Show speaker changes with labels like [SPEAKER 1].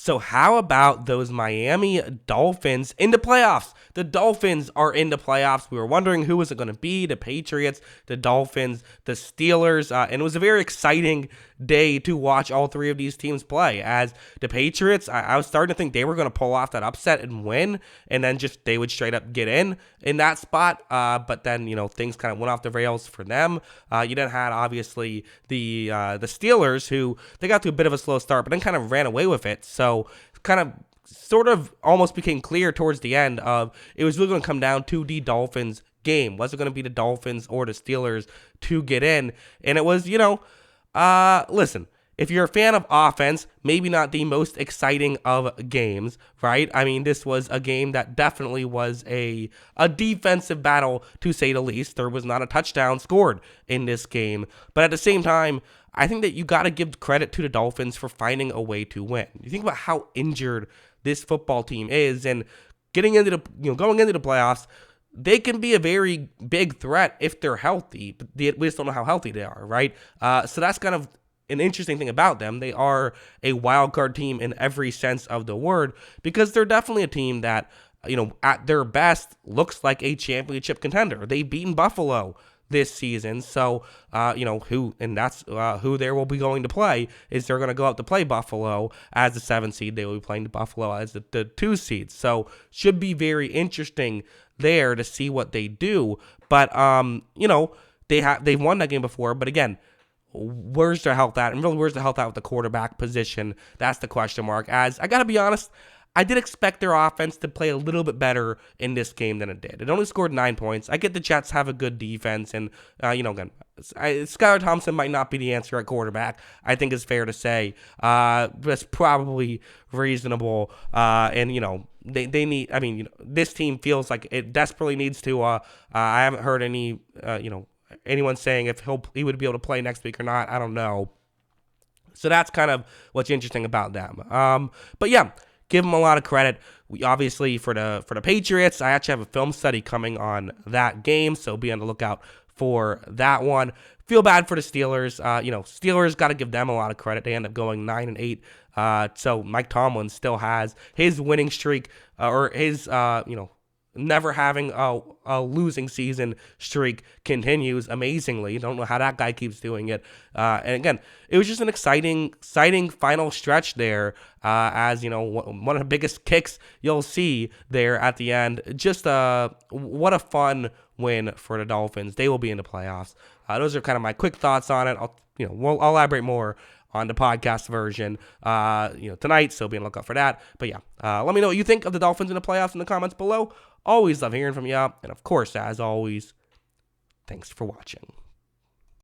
[SPEAKER 1] So how about those Miami Dolphins into playoffs? The Dolphins are into playoffs. We were wondering who was it going to be, the Patriots, the Dolphins, the Steelers, and it was a very exciting day to watch all three of these teams play. As the Patriots, I was starting to think they were going to pull off that upset and win, and then just they would straight up get in that spot. But then, things kind of went off the rails for them. You then had, obviously, the Steelers, who they got to a bit of a slow start, but then kind of ran away with it. So kind of sort of almost became clear towards the end of it was really going to come down to the Dolphins game. Was it going to be the Dolphins or the Steelers to get in? And it was, listen, if you're a fan of offense, maybe not the most exciting of games, right? I mean, this was a game that definitely was a defensive battle, to say the least. There was not a touchdown scored in this game. But at the same time, I think that you got to give credit to the Dolphins for finding a way to win. You think about how injured this football team is, and getting into going into the playoffs, they can be a very big threat if they're healthy. But we just don't know how healthy they are, right? So that's kind of an interesting thing about them. They are a wild card team in every sense of the word, because they're definitely a team that, at their best looks like a championship contender. They've beaten Buffalo this season, so who they will be going to play is they're going to go out to play Buffalo as the 7th seed. They will be playing Buffalo as the 2 seed, so should be very interesting there to see what they do. But they've won that game before, but again, where's their health at? And really, where's the health at with the quarterback position? That's the question mark. As I gotta be honest, I did expect their offense to play a little bit better in this game than it did. It only scored 9 points. I get the Jets have a good defense, and again, Skylar Thompson might not be the answer at quarterback. I think it's fair to say. That's probably reasonable. And they need. I mean, this team feels like it desperately needs to. I haven't heard any. Anyone saying if he would be able to play next week or not. I don't know. So that's kind of what's interesting about them. But yeah. Give them a lot of credit. We obviously for the Patriots, I actually have a film study coming on that game, so be on the lookout for that one. Feel bad for the Steelers. Steelers got to give them a lot of credit. They end up going 9-8. So Mike Tomlin still has his winning streak, or his never having a losing season streak continues amazingly. Don't know how that guy keeps doing it. And again, it was just an exciting final stretch there. As one of the biggest kicks you'll see there at the end. Just what a fun win for the Dolphins. They will be in the playoffs. Those are kind of my quick thoughts on it. I'll elaborate more on the podcast version, tonight, so be on the lookout for that. But yeah, let me know what you think of the Dolphins in the playoffs in the comments below. Always love hearing from you. And of course, as always, thanks for watching.